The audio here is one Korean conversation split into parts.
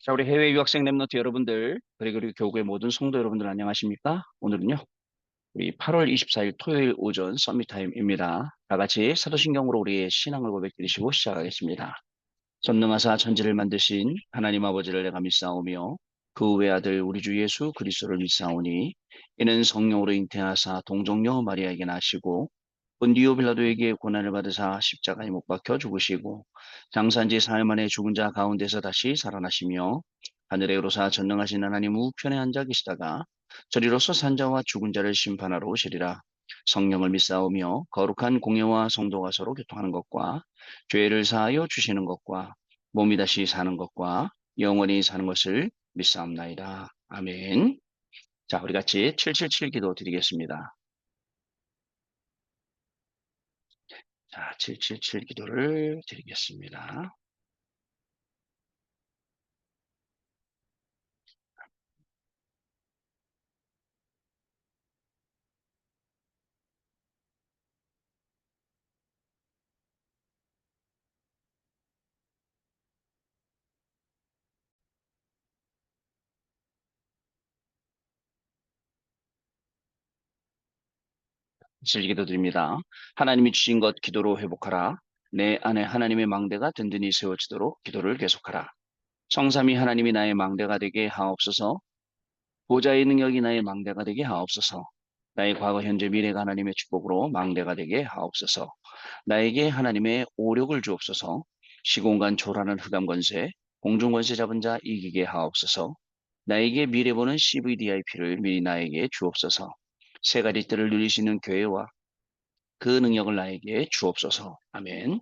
자, 우리 해외 유학생 랩너트 여러분들, 그리고 우리 교구의 모든 성도 여러분들 안녕하십니까? 오늘은요, 우리 8월 24일 토요일 오전 서밋 타임입니다. 다 같이 사도신경으로 우리의 신앙을 고백드리시고 시작하겠습니다. 전능하사 천지를 만드신 하나님 아버지를 내가 믿사오며 그 외아들 우리 주 예수 그리스도를 믿사오니 이는 성령으로 잉태하사 동정녀 마리아에게 나시고 본디오 빌라도에게 고난을 받으사 십자가에 못 박혀 죽으시고 장사한지 사흘 만에 죽은 자 가운데서 다시 살아나시며 하늘에 오르사 전능하신 하나님 우편에 앉아 계시다가 저리로서 산자와 죽은 자를 심판하러 오시리라. 성령을 믿사오며 거룩한 공예와 성도가 서로 교통하는 것과 죄를 사하여 주시는 것과 몸이 다시 사는 것과 영원히 사는 것을 믿사옵나이다. 아멘. 자, 우리 같이 777 기도 드리겠습니다. 자, 777 기도를 드리겠습니다. 기도 드립니다. 하나님이 주신 것 기도로 회복하라. 내 안에 하나님의 망대가 든든히 세워지도록 기도를 계속하라. 성삼위 하나님이 나의 망대가 되게 하옵소서. 보좌의 능력이 나의 망대가 되게 하옵소서. 나의 과거, 현재, 미래가 하나님의 축복으로 망대가 되게 하옵소서. 나에게 하나님의 오력을 주옵소서. 시공간 초라는 흑암 권세, 공중 권세 잡은 자 이기게 하옵소서. 나에게 미래 보는 CVDIP를 미리 나에게 주옵소서. 세 가지 뜰을 누릴 수 있는 교회와 그 능력을 나에게 주옵소서. 아멘.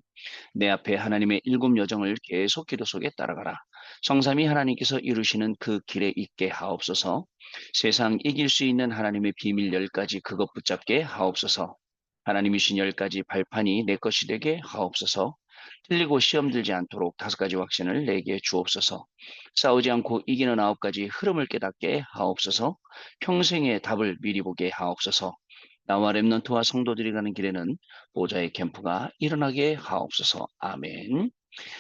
내 앞에 하나님의 일곱 여정을 계속 기도 속에 따라가라. 성삼위 하나님께서 이루시는 그 길에 있게 하옵소서. 세상 이길 수 있는 하나님의 비밀 10가지 그것 붙잡게 하옵소서. 하나님이신 10가지 발판이 내 것이 되게 하옵소서. 틀리고 시험 들지 않도록 5가지 확신을 내게 주옵소서. 싸우지 않고 이기는 9가지 흐름을 깨닫게 하옵소서. 평생의 답을 미리 보게 하옵소서. 나와 렘넌트와 성도들이 가는 길에는 보좌의 캠프가 일어나게 하옵소서. 아멘.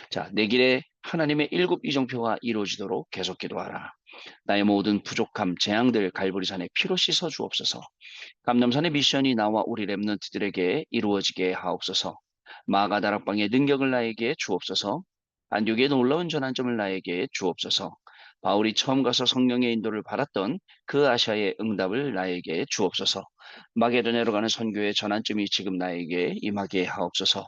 자, 내 길에 하나님의 일곱 이정표가 이루어지도록 계속 기도하라. 나의 모든 부족함, 재앙들 갈보리산에 피로 씻어 주옵소서. 감남산의 미션이 나와 우리 렘넌트들에게 이루어지게 하옵소서. 마가다락방의 능력을 나에게 주옵소서. 안디옥의 놀라운 전환점을 나에게 주옵소서. 바울이 처음 가서 성령의 인도를 받았던 그 아시아의 응답을 나에게 주옵소서. 마게도냐로 가는 선교의 전환점이 지금 나에게 임하게 하옵소서.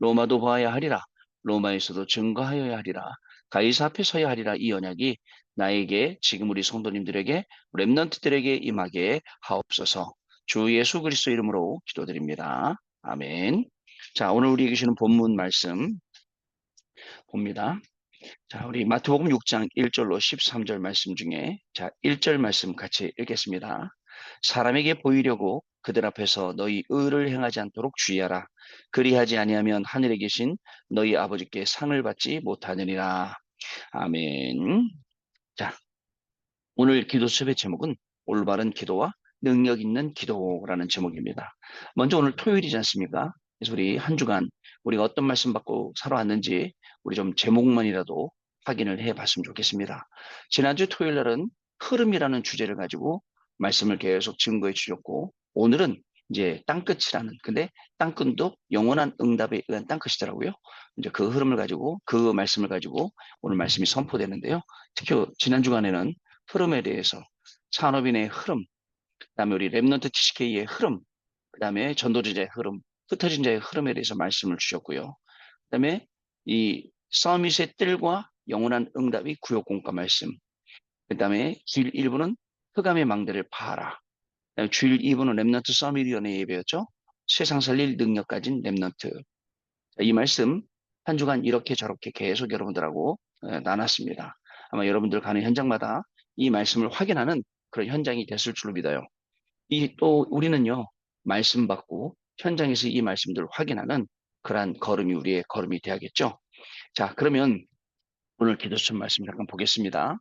로마도 보아야 하리라. 로마에서도 증거하여야 하리라. 가이사 앞에 서야 하리라. 이 언약이 나에게 지금 우리 성도님들에게 렘넌트들에게 임하게 하옵소서. 주 예수 그리스도 이름으로 기도드립니다. 아멘. 자, 오늘 우리에게 주시는 본문 말씀 봅니다. 자, 우리 마태복음 6장 1절로 13절 말씀 중에 자, 1절 말씀 같이 읽겠습니다. 사람에게 보이려고 그들 앞에서 너희 의를 행하지 않도록 주의하라. 그리하지 아니하면 하늘에 계신 너희 아버지께 상을 받지 못하느니라. 아멘. 자, 오늘 기도 수업의 제목은 올바른 기도와 능력 있는 기도라는 제목입니다. 먼저 오늘 토요일이지 않습니까? 그래서 우리 한 주간 우리가 어떤 말씀 받고 살아왔는지 우리 좀 제목만이라도 확인을 해 봤으면 좋겠습니다. 지난주 토요일 날은 흐름이라는 주제를 가지고 말씀을 계속 증거해 주셨고 오늘은 이제 땅끝이라는 근데 땅끝도 영원한 응답에 의한 땅끝이더라고요. 이제 그 흐름을 가지고 그 말씀을 가지고 오늘 말씀이 선포되는데요. 특히 지난 주간에는 흐름에 대해서 산업인의 흐름, 그다음에 우리 랩넌트 TCK의 흐름, 그다음에 전도자의 흐름, 흩어진 자의 흐름에 대해서 말씀을 주셨고요. 그다음에 이 서밋의 뜰과 영원한 응답이 구역 공과 말씀. 그다음에 주일 1부는 흑암의 망대를 파라. 그다음에 주일 2부는 랩넌트 서밋위원회 예배였죠. 세상 살릴 능력 가진 랩넌트. 이 말씀 한 주간 이렇게 저렇게 계속 여러분들하고 나눴습니다. 아마 여러분들 가는 현장마다 이 말씀을 확인하는 그런 현장이 됐을 줄로 믿어요. 이 또 우리는요, 말씀 받고 현장에서 이 말씀들을 확인하는 그러한 걸음이 우리의 걸음이 돼야겠죠. 자, 그러면 오늘 기도처 말씀 잠깐 보겠습니다.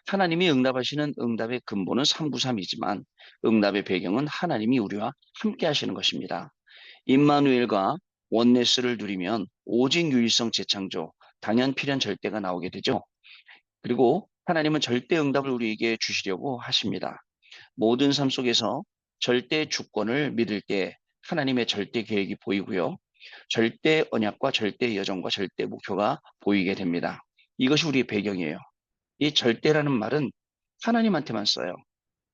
하나님이 응답하시는 응답의 근본은 393이지만 응답의 배경은 하나님이 우리와 함께 하시는 것입니다. 임마누엘과 원네스를 누리면 오직 유일성 재창조, 당연 필연 절대가 나오게 되죠. 그리고 하나님은 절대 응답을 우리에게 주시려고 하십니다. 모든 삶 속에서 절대 주권을 믿을 때 하나님의 절대 계획이 보이고요. 절대 언약과 절대 여정과 절대 목표가 보이게 됩니다. 이것이 우리의 배경이에요. 이 절대라는 말은 하나님한테만 써요.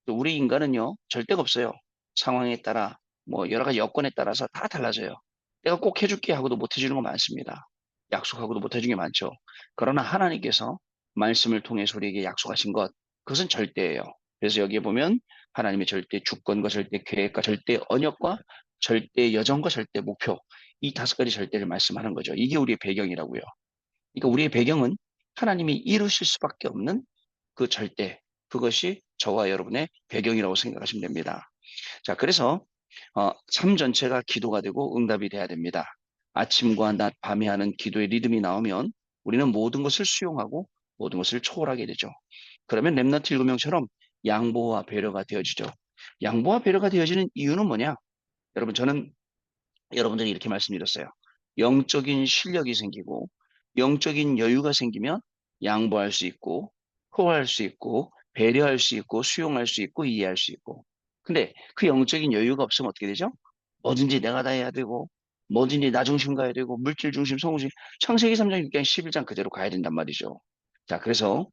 또 우리 인간은요, 절대가 없어요. 상황에 따라, 뭐, 여러 가지 여건에 따라서 다 달라져요. 내가 꼭 해줄게 하고도 못 해주는 거 많습니다. 약속하고도 못 해주는 게 많죠. 그러나 하나님께서 말씀을 통해서 우리에게 약속하신 것, 그것은 절대예요. 그래서 여기에 보면 하나님의 절대 주권과 절대 계획과 절대 언약과 절대 여정과 절대 목표, 이 다섯 가지 절대를 말씀하는 거죠. 이게 우리의 배경이라고요. 그러니까 우리의 배경은 하나님이 이루실 수밖에 없는 그 절대, 그것이 저와 여러분의 배경이라고 생각하시면 됩니다. 자, 그래서 삶 전체가 기도가 되고 응답이 돼야 됩니다. 아침과 낮, 밤에 하는 기도의 리듬이 나오면 우리는 모든 것을 수용하고 모든 것을 초월하게 되죠. 그러면 렘넌트 7명처럼 양보와 배려가 되어지죠. 양보와 배려가 되어지는 이유는 뭐냐? 여러분, 저는 여러분들이 이렇게 말씀드렸어요. 영적인 실력이 생기고 영적인 여유가 생기면 양보할 수 있고 호할 수 있고 배려할 수 있고 수용할 수 있고 이해할 수 있고. 근데 그 영적인 여유가 없으면 어떻게 되죠? 뭐든지 내가 다 해야 되고 뭐든지 나 중심 가야 되고 물질 중심, 소 중심, 창세기 3장, 6장, 11장 그대로 가야 된단 말이죠. 자, 그래서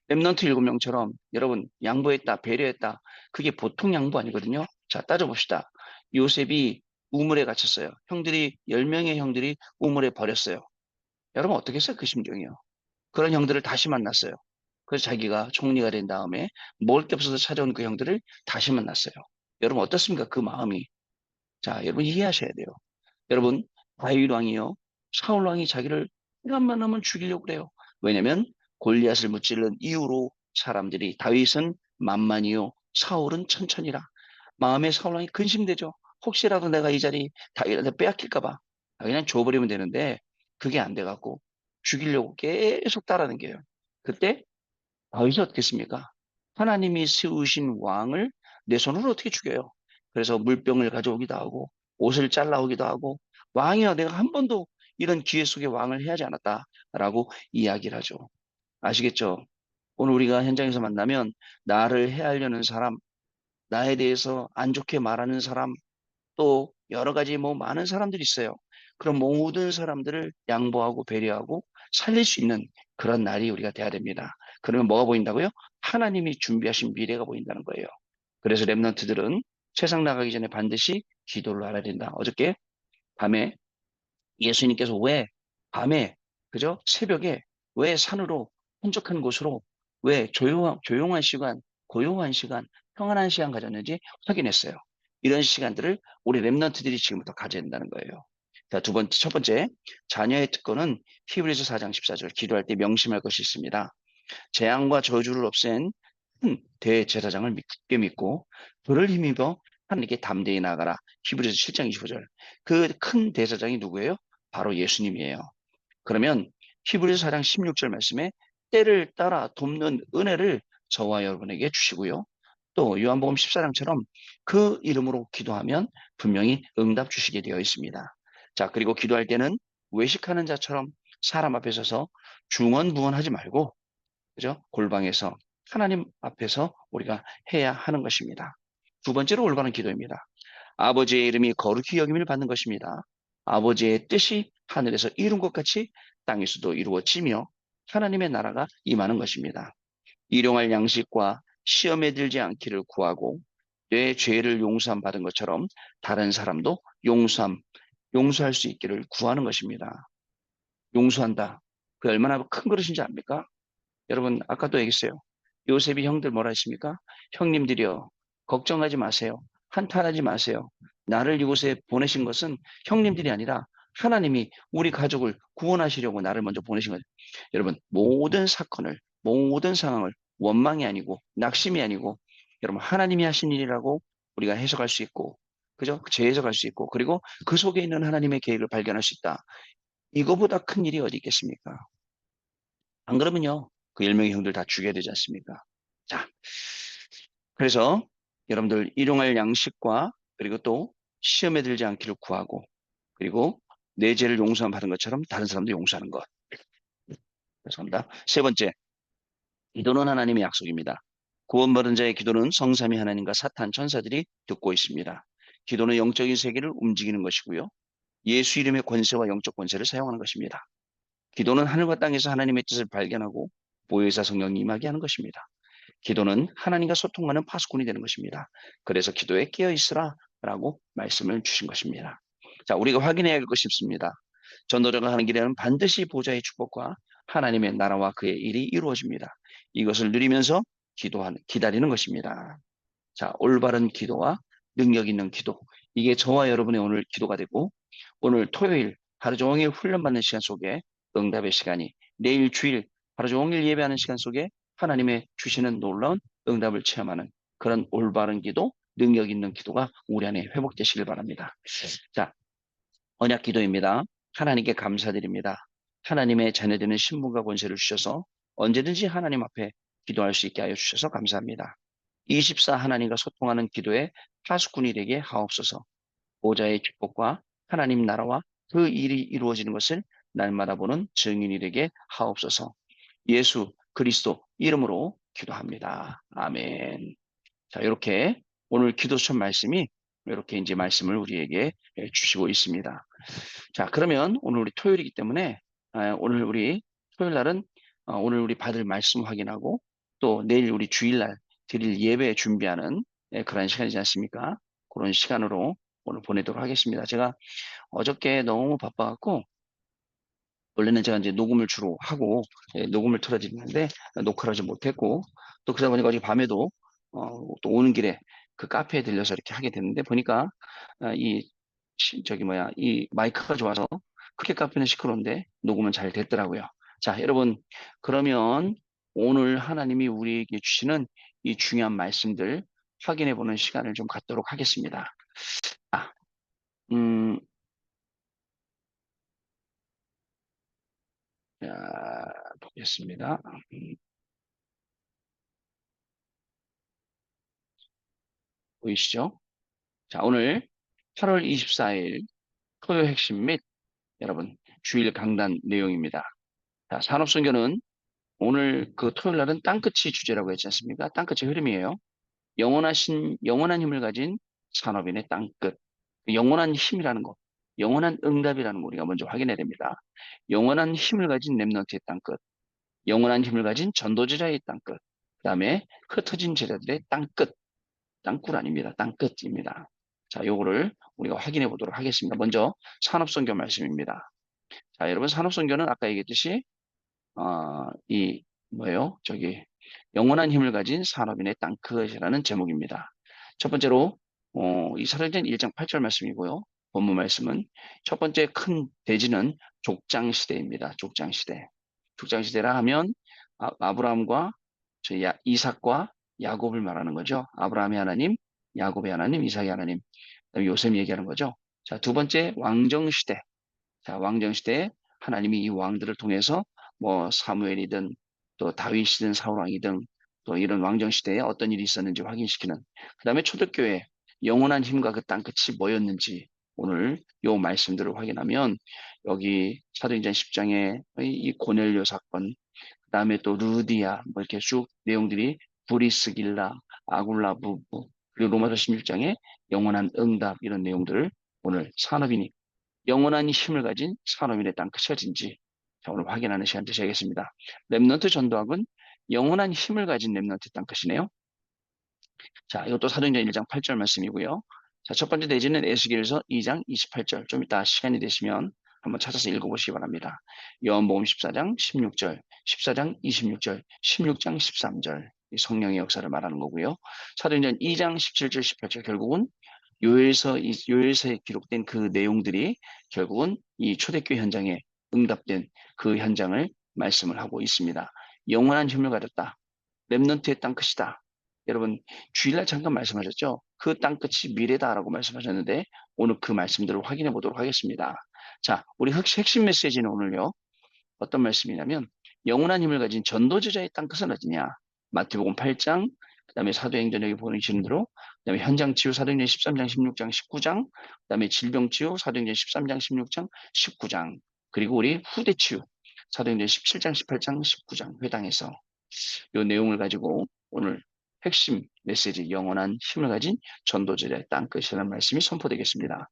렘넌트 7명처럼 여러분 양보했다, 배려했다. 그게 보통 양보 아니거든요. 자, 따져봅시다. 요셉이 우물에 갇혔어요. 형들이 10명의 형들이 우물에 버렸어요. 여러분 어떻게 했어요? 그 심정이요. 그런 형들을 다시 만났어요. 그래서 자기가 총리가 된 다음에 먹을 게 없어서 찾아온 그 형들을 다시 만났어요. 여러분 어떻습니까? 그 마음이. 자, 여러분 이해하셔야 돼요. 여러분 다윗 왕이요. 사울 왕이 자기를 시간만 하면 죽이려고 그래요. 왜냐면 골리앗을 무찌른 이유로 사람들이 다윗은 만만이요. 사울은 천천히라. 마음에 사울 왕이 근심되죠. 혹시라도 내가 이 자리 다윗한테 빼앗길까 봐. 그냥 줘버리면 되는데 그게 안 돼갖고 죽이려고 계속 따라는 게요. 그때 다윗이 어떻게 했습니까? 하나님이 세우신 왕을 내 손으로 어떻게 죽여요? 그래서 물병을 가져오기도 하고 옷을 잘라오기도 하고 왕이여 내가 한 번도 이런 기회 속에 왕을 해하지 않았다라고 이야기를 하죠. 아시겠죠? 오늘 우리가 현장에서 만나면 나를 해하려는 사람, 나에 대해서 안 좋게 말하는 사람, 또 여러 가지 뭐 많은 사람들이 있어요. 그런 모든 사람들을 양보하고 배려하고 살릴 수 있는 그런 날이 우리가 돼야 됩니다. 그러면 뭐가 보인다고요? 하나님이 준비하신 미래가 보인다는 거예요. 그래서 렘넌트들은 세상 나가기 전에 반드시 기도를 알아야 된다. 어저께 밤에 예수님께서 왜 밤에 그죠? 새벽에 왜 산으로 한적한 곳으로 왜 조용한 시간, 고요한 시간, 평안한 시간 가졌는지 확인했어요. 이런 시간들을 우리 렘넌트들이 지금부터 가져야 된다는 거예요. 자, 첫 번째, 자녀의 특권은 히브리서 4장 14절 기도할 때 명심할 것이 있습니다. 재앙과 저주를 없앤 큰 대제사장을 굳게 믿고 그를 힘입어 하나님께 담대히 나가라. 히브리서 7장 25절. 그 큰 대제사장이 누구예요? 바로 예수님이에요. 그러면 히브리서 4장 16절 말씀에 때를 따라 돕는 은혜를 저와 여러분에게 주시고요. 또 요한복음 14장처럼 그 이름으로 기도하면 분명히 응답 주시게 되어 있습니다. 자, 그리고 기도할 때는 외식하는 자처럼 사람 앞에 서서 중언부언하지 말고 그죠? 골방에서 하나님 앞에서 우리가 해야 하는 것입니다. 두 번째로 올바른 기도입니다. 아버지의 이름이 거룩히 여김을 받는 것입니다. 아버지의 뜻이 하늘에서 이룬 것 같이 땅에서도 이루어지며 하나님의 나라가 임하는 것입니다. 일용할 양식과 시험에 들지 않기를 구하고 내 죄를 용서함 받은 것처럼 다른 사람도 용서할 수 있기를 구하는 것입니다. 용서한다. 그 얼마나 큰 그릇인지 압니까? 여러분, 아까도 얘기했어요. 요셉이 형들 뭐라 했습니까? 형님들이여, 걱정하지 마세요. 한탄하지 마세요. 나를 이곳에 보내신 것은 형님들이 아니라 하나님이 우리 가족을 구원하시려고 나를 먼저 보내신 거예요. 여러분, 모든 사건을, 모든 상황을 원망이 아니고, 낙심이 아니고, 여러분, 하나님이 하신 일이라고 우리가 해석할 수 있고, 그죠? 재해석할 수 있고, 그리고 그 속에 있는 하나님의 계획을 발견할 수 있다. 이거보다 큰 일이 어디 있겠습니까? 안 그러면요, 그 10명의 형들 다 죽여야 되지 않습니까? 자, 그래서 여러분들 일용할 양식과 그리고 또 시험에 들지 않기를 구하고 그리고 내 죄를 용서함 받은 것처럼 다른 사람도 용서하는 것. 죄송합니다. 세 번째, 기도는 하나님의 약속입니다. 구원받은 자의 기도는 성삼위 하나님과 사탄 천사들이 듣고 있습니다. 기도는 영적인 세계를 움직이는 것이고요. 예수 이름의 권세와 영적 권세를 사용하는 것입니다. 기도는 하늘과 땅에서 하나님의 뜻을 발견하고 보혜사 성령이 임하게 하는 것입니다. 기도는 하나님과 소통하는 파수꾼이 되는 것입니다. 그래서 기도에 깨어 있으라 라고 말씀을 주신 것입니다. 자, 우리가 확인해야 할 것이 있습니다. 전도자가 하는 길에는 반드시 보좌의 축복과 하나님의 나라와 그의 일이 이루어집니다. 이것을 누리면서 기다리는 것입니다. 자, 올바른 기도와 능력 있는 기도. 이게 저와 여러분의 오늘 기도가 되고, 오늘 토요일 하루 종일 훈련받는 시간 속에 응답의 시간이, 내일 주일 하루 종일 예배하는 시간 속에 하나님의 주시는 놀라운 응답을 체험하는 그런 올바른 기도, 능력 있는 기도가 우리 안에 회복되시길 바랍니다. 자, 언약 기도입니다. 하나님께 감사드립니다. 하나님의 자녀되는 신분과 권세를 주셔서 언제든지 하나님 앞에 기도할 수 있게 하여 주셔서 감사합니다. 24 하나님과 소통하는 기도의 파수꾼이 되게 하옵소서. 보좌의 축복과 하나님 나라와 그 일이 이루어지는 것을 날마다 보는 증인이 되게 하옵소서. 예수 그리스도 이름으로 기도합니다. 아멘. 자, 이렇게 오늘 기도처 말씀이 이렇게 이제 말씀을 우리에게 주시고 있습니다. 자, 그러면 오늘 우리 토요일이기 때문에 오늘 우리 토요일 날은 오늘 우리 받을 말씀 확인하고 또 내일 우리 주일날 드릴 예배 준비하는 그런 시간이지 않습니까? 그런 시간으로 오늘 보내도록 하겠습니다. 제가 어저께 너무 바빠갖고 원래는 제가 이제 녹음을 주로 하고 녹음을 틀어드리는데 녹화를 하지 못했고 또 그러다 보니까 어제 밤에도 또 오는 길에 그 카페에 들려서 이렇게 하게 됐는데 보니까 이 저기 뭐야 이 마이크가 좋아서 그렇게 카페는 시끄러운데 녹음은 잘 됐더라고요. 자, 여러분 그러면 오늘 하나님이 우리에게 주시는 이 중요한 말씀들 확인해 보는 시간을 좀 갖도록 하겠습니다. 아, 음, 자, 보겠습니다. 음, 보이시죠? 자, 오늘 8월 24일 토요 핵심 및 여러분 주일 강단 내용입니다. 자, 산업선교는 오늘 그 토요일 날은 땅끝이 주제라고 했지 않습니까? 땅끝의 흐름이에요. 영원한 힘을 가진 산업인의 땅끝. 영원한 힘이라는 것, 영원한 응답이라는 거 우리가 먼저 확인해야 됩니다. 영원한 힘을 가진 렘넌트의 땅끝, 영원한 힘을 가진 전도제자의 땅끝, 그 다음에 흩어진 제자들의 땅끝, 땅굴 아닙니다. 땅끝입니다. 자, 요거를 우리가 확인해 보도록 하겠습니다. 먼저 산업선교 말씀입니다. 자, 여러분 산업선교는 아까 얘기했듯이 이 뭐예요? 저기 영원한 힘을 가진 산업인의 땅끝이라는 제목입니다. 첫 번째로 이 사도행전 1장 8절 말씀이고요. 본문 말씀은 첫 번째 큰 대지는 족장 시대입니다. 족장 시대. 족장 시대라 하면 아브라함과 이삭과 야곱을 말하는 거죠. 아브라함의 하나님, 야곱의 하나님, 이삭의 하나님, 그다음에 요셉 얘기하는 거죠. 자, 두 번째 왕정 시대. 자, 왕정 시대에 하나님이 이 왕들을 통해서 뭐 사무엘이든 또 다윗이든 사울왕이든 또 이런 왕정 시대에 어떤 일이 있었는지 확인시키는 그다음에 초대교회 영원한 힘과 그 땅끝이 뭐였는지 오늘 요 말씀들을 확인하면 여기 사도행전 10장의 이 고넬료 사건 그다음에 또 루디아 뭐 이렇게 쭉 내용들이 브리스길라 아굴라 부부 그리고 로마서 16장에 영원한 응답 이런 내용들을 오늘 산업인이 영원한 힘을 가진 산업인의 땅 끝이어진지 자, 오늘 확인하는 시간 되셔야겠습니다. 렘넌트 전도학은 영원한 힘을 가진 렘넌트 땅 끝이네요. 자, 이것도 사도행전 1장 8절 말씀이고요. 자, 첫 번째 대지는 에스겔서 2장 28절. 좀 이따 시간이 되시면 한번 찾아서 읽어보시기 바랍니다. 요한복음 14장 16절, 14장 26절, 16장 13절. 이 성령의 역사를 말하는 거고요. 사도행전 2장 17절, 18절 결국은 요엘서에 기록된 그 내용들이 결국은 이 초대교회 현장에 응답된 그 현장을 말씀을 하고 있습니다. 영원한 힘을 가졌다. 렘넌트의 땅끝이다. 여러분 주일날 잠깐 말씀하셨죠? 그 땅끝이 미래다라고 말씀하셨는데 오늘 그 말씀들을 확인해 보도록 하겠습니다. 자, 우리 핵심 메시지는 오늘요. 어떤 말씀이냐면 영원한 힘을 가진 전도제자의 땅끝은 어디냐? 마태복음 8장, 그다음에 사도행전 여기 보시는 대로, 그다음에 현장치유 사도행전 13장, 16장, 19장, 그다음에 질병치유 사도행전 13장, 16장, 19장, 그리고 우리 후대치유 사도행전 17장, 18장, 19장 회당에서 이 내용을 가지고 오늘 핵심 메시지 영원한 힘을 가진 전도제자의 땅끝이라는 말씀이 선포되겠습니다.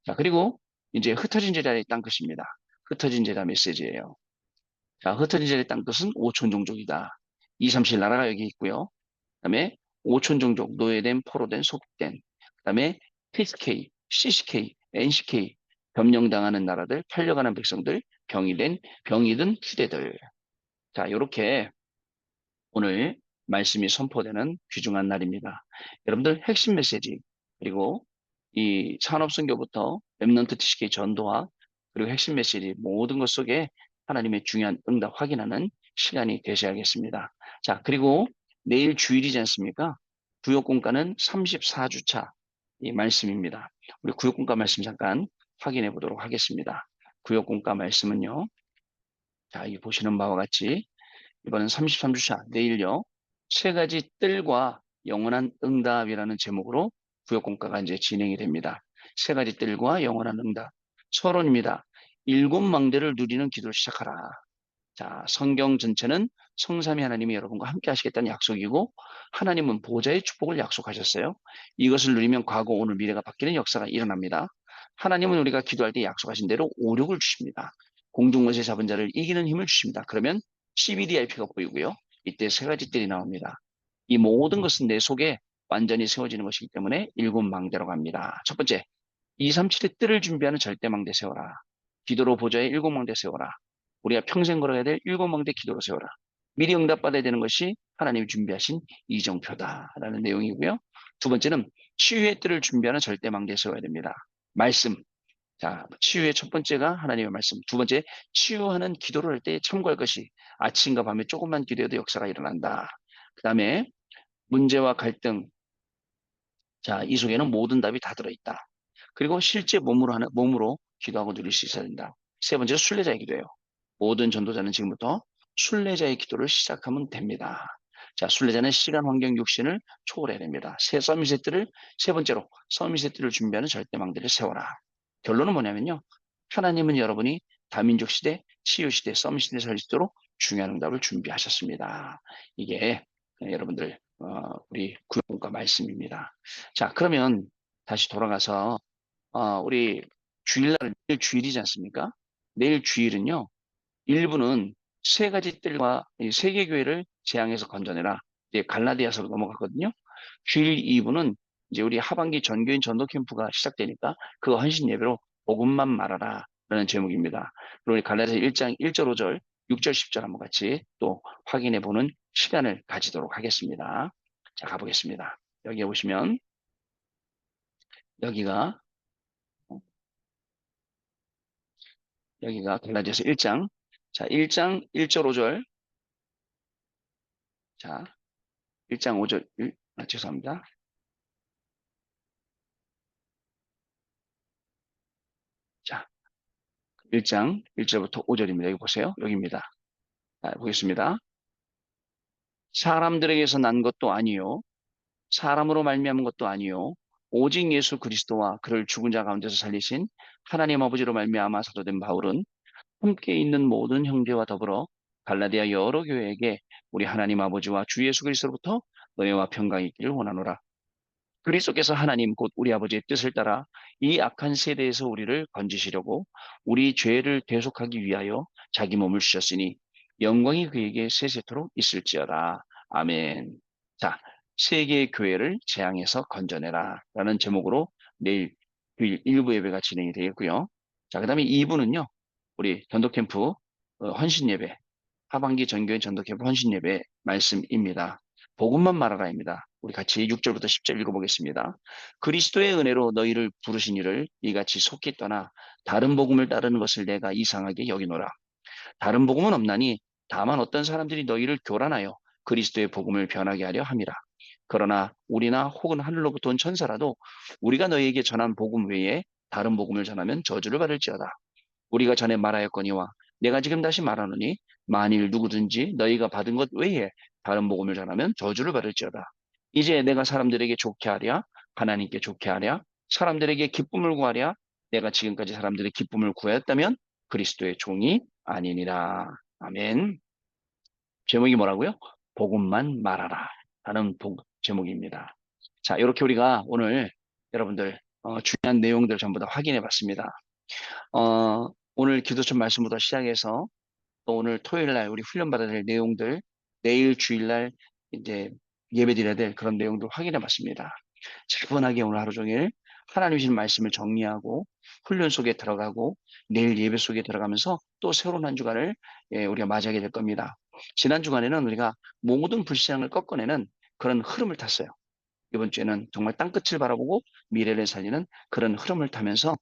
자, 그리고 이제 흩어진 제자의 땅끝입니다. 흩어진 제자 메시지예요. 자, 흩어진 제자의 땅끝은 오촌 종족이다. 2, 3, 7 나라가 여기 있고요. 그다음에 오촌 종족, 노예된, 포로된, 소국된. 그다음에 TSK, CCK, NCK, 점령당하는 나라들, 팔려가는 백성들, 병이 든 후대들. 자, 이렇게 오늘 말씀이 선포되는 귀중한 날입니다. 여러분들 핵심 메시지 그리고 이 산업선교부터 랩넌트 TCK 전도와 그리고 핵심 메시지 모든 것 속에 하나님의 중요한 응답 확인하는 시간이 되셔야겠습니다. 자, 그리고 내일 주일이지 않습니까? 구역공과는 34주차 이 말씀입니다. 우리 구역공과 말씀 잠깐 확인해 보도록 하겠습니다. 구역공과 말씀은요. 자, 이 보시는 바와 같이 이번엔 33주차 내일요. 세 가지 뜰과 영원한 응답이라는 제목으로 구역공과가 이제 진행이 됩니다. 세 가지 뜰과 영원한 응답. 서론입니다. 일곱 망대를 누리는 기도를 시작하라. 자, 성경 전체는 성삼위 하나님이 여러분과 함께 하시겠다는 약속이고 하나님은 보좌의 축복을 약속하셨어요. 이것을 누리면 과거, 오늘, 미래가 바뀌는 역사가 일어납니다. 하나님은 우리가 기도할 때 약속하신 대로 오력을 주십니다. 공중것에 잡은 자를 이기는 힘을 주십니다. 그러면 CBDIP가 보이고요. 이때 세 가지 뜰이 나옵니다. 이 모든 것은 내 속에 완전히 세워지는 것이기 때문에 일곱 망대로 갑니다. 첫 번째, 237의 뜰을 준비하는 절대망대 세워라. 기도로 보좌의 일곱 망대 세워라. 우리가 평생 걸어야 될 일곱 망대 기도로 세워라. 미리 응답받아야 되는 것이 하나님이 준비하신 이정표다라는 내용이고요. 두 번째는 치유의 뜰을 준비하는 절대망대 세워야 됩니다. 말씀. 자, 치유의 첫 번째가 하나님의 말씀. 두 번째, 치유하는 기도를 할 때 참고할 것이 아침과 밤에 조금만 기도해도 역사가 일어난다. 그 다음에 문제와 갈등. 자, 이 속에는 모든 답이 다 들어있다. 그리고 실제 몸으로 기도하고 누릴 수 있어야 된다. 세 번째로 순례자의 기도예요. 모든 전도자는 지금부터 순례자의 기도를 시작하면 됩니다. 자, 순례자는 시간, 환경, 육신을 초월해야 됩니다. 세 번째로 서밋의 뜰을 준비하는 절대망대를 세워라. 결론은 뭐냐면요. 하나님은 여러분이 다민족 시대, 치유 시대, 서밋 시대에 설 수 있도록 중요한 응답을 준비하셨습니다. 이게 여러분들 우리 구원과 말씀입니다. 자, 그러면 다시 돌아가서 우리 주일날 내일 주일이지 않습니까? 내일 주일은요. 일부는 세 가지 뜰과 세계 교회를 재앙에서 건져내라. 이제 갈라디아서로 넘어갔거든요. 주일 2부는 이제 우리 하반기 전교인 전도 캠프가 시작되니까 그 헌신 예배로 복음만 말하라 라는 제목입니다. 그리고 우리 갈라디아서 1장 1절 5절 6절 10절 한번 같이 또 확인해 보는 시간을 가지도록 하겠습니다. 자, 가보겠습니다. 여기에 보시면 여기가 여기가 갈라디아서 1장. 자, 1장 1절 5절. 자, 1장 5절. 죄송합니다. 자, 1장 1절부터 5절입니다. 여기 보세요. 여기입니다. 자, 보겠습니다. 사람들에게서 난 것도 아니요. 사람으로 말미암은 것도 아니요. 오직 예수 그리스도와 그를 죽은 자 가운데서 살리신 하나님 아버지로 말미암아 사도된 바울은 함께 있는 모든 형제와 더불어 갈라디아 여러 교회에게 우리 하나님 아버지와 주 예수 그리스도로부터 은혜와 평강이 있기를 원하노라. 그리스도께서 하나님 곧 우리 아버지의 뜻을 따라 이 악한 세대에서 우리를 건지시려고 우리 죄를 대속하기 위하여 자기 몸을 주셨으니 영광이 그에게 세세토록 있을지어다. 아멘. 자, 세계의 교회를 재앙에서 건져내라 라는 제목으로 내일 주일 일부 예배가 진행이 되겠고요. 자, 그 다음에 2부는요. 우리 전도캠프 헌신 예배, 하반기 전교인 전도캠프 헌신 예배 말씀입니다. 복음만 말하라입니다. 우리 같이 6절부터 10절 읽어보겠습니다. 그리스도의 은혜로 너희를 부르신 이를 이같이 속히 떠나 다른 복음을 따르는 것을 내가 이상하게 여기노라. 다른 복음은 없나니 다만 어떤 사람들이 너희를 교란하여 그리스도의 복음을 변하게 하려 함이라. 그러나 우리나 혹은 하늘로부터 온 천사라도 우리가 너희에게 전한 복음 외에 다른 복음을 전하면 저주를 받을지어다. 우리가 전에 말하였거니와 내가 지금 다시 말하노니 만일 누구든지 너희가 받은 것 외에 다른 복음을 전하면 저주를 받을지어다. 이제 내가 사람들에게 좋게 하랴 하나님께 좋게 하랴 사람들에게 기쁨을 구하랴 내가 지금까지 사람들의 기쁨을 구하였다면 그리스도의 종이 아니니라. 아멘. 제목이 뭐라고요? 복음만 말하라 라는 제목입니다. 자, 이렇게 우리가 오늘 여러분들 중요한 내용들 전부 다 확인해 봤습니다. 오늘 기도처 말씀부터 시작해서 또 오늘 토요일 날 우리 훈련 받아야 될 내용들, 내일 주일 날 이제 예배 드려야 될 그런 내용들 확인해 봤습니다. 차분하게 오늘 하루 종일 하나님 주신 말씀을 정리하고 훈련 속에 들어가고 내일 예배 속에 들어가면서 또 새로운 한 주간을 우리가 맞이하게 될 겁니다. 지난 주간에는 우리가 모든 불신앙을 꺾어내는 그런 흐름을 탔어요. 이번 주에는 정말 땅끝을 바라보고 미래를 살리는 그런 흐름을 타면서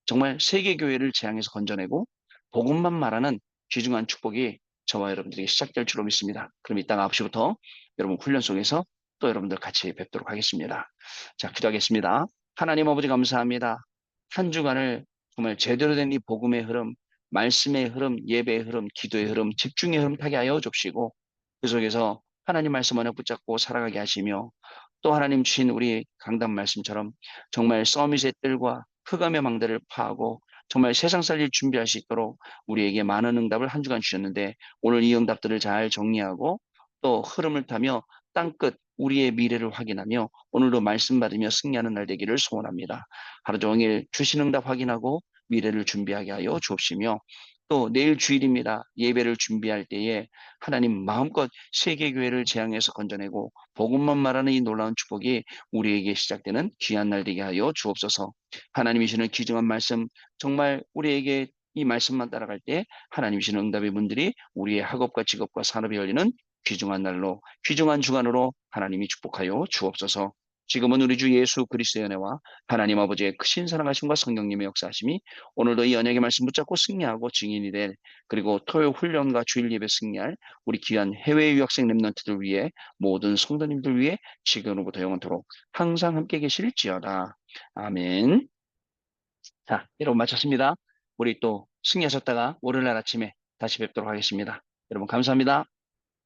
정말 세계교회를 재앙에서 건져내고 복음만 말하는 귀중한 축복이 저와 여러분들에게 시작될 줄로 믿습니다. 그럼 이따가 9시부터 여러분 훈련 속에서 또 여러분들 같이 뵙도록 하겠습니다. 자, 기도하겠습니다. 하나님 아버지 감사합니다. 한 주간을 정말 제대로 된 이 복음의 흐름, 말씀의 흐름, 예배의 흐름, 기도의 흐름, 집중의 흐름 타게 하여 줍시고 그 속에서 하나님 말씀 언약 붙잡고 살아가게 하시며 또 하나님 주신 우리 강단 말씀처럼 정말 서밋의 뜰과 흑암의 망대를 파하고 정말 세상 살릴 준비할 수 있도록 우리에게 많은 응답을 한 주간 주셨는데 오늘 이 응답들을 잘 정리하고 또 흐름을 타며 땅끝 우리의 미래를 확인하며 오늘도 말씀 받으며 승리하는 날 되기를 소원합니다. 하루 종일 주신 응답 확인하고 미래를 준비하게 하여 주옵시며 또 내일 주일입니다. 예배를 준비할 때에 하나님 마음껏 세계교회를 재앙에서 건져내고 복음만 말하는 이 놀라운 축복이 우리에게 시작되는 귀한 날 되게 하여 주옵소서. 하나님이 주시는 귀중한 말씀 정말 우리에게 이 말씀만 따라갈 때 하나님이 주시는 응답의 문들이 우리의 학업과 직업과 산업이 열리는 귀중한 날로 귀중한 주간으로 하나님이 축복하여 주옵소서. 지금은 우리 주 예수 그리스도의 은혜와 하나님 아버지의 크신 사랑하심과 성령님의 역사하심이 오늘도 이 언약의 말씀 붙잡고 승리하고 증인이 될 그리고 토요 훈련과 주일 예배 승리할 우리 귀한 해외 유학생 랩런트들 위해 모든 성도님들 위해 지금으로부터 영원토록 항상 함께 계실지어다. 아멘. 자, 여러분 마쳤습니다. 우리 또 승리하셨다가 월요일 날 아침에 다시 뵙도록 하겠습니다. 여러분 감사합니다.